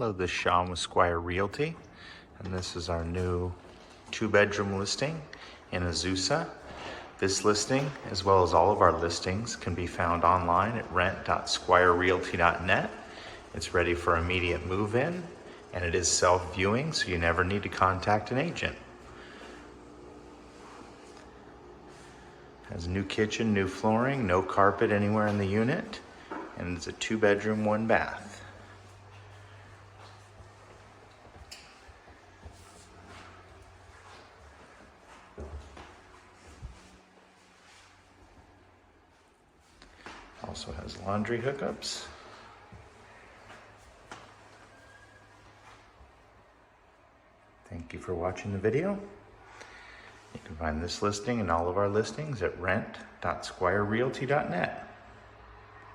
Hello, this is Sean with Squire Realty, and this is our new 2-bedroom listing in Azusa. This listing, as well as all of our listings, can be found online at rent.squirerealty.net. It's ready for immediate move-in, and it is self-viewing, so you never need to contact an agent. Has new kitchen, new flooring, no carpet anywhere in the unit, and it's a 2-bedroom, 1-bath. Also has laundry hookups. Thank you for watching the video. You can find this listing and all of our listings at rent.squirerealty.net.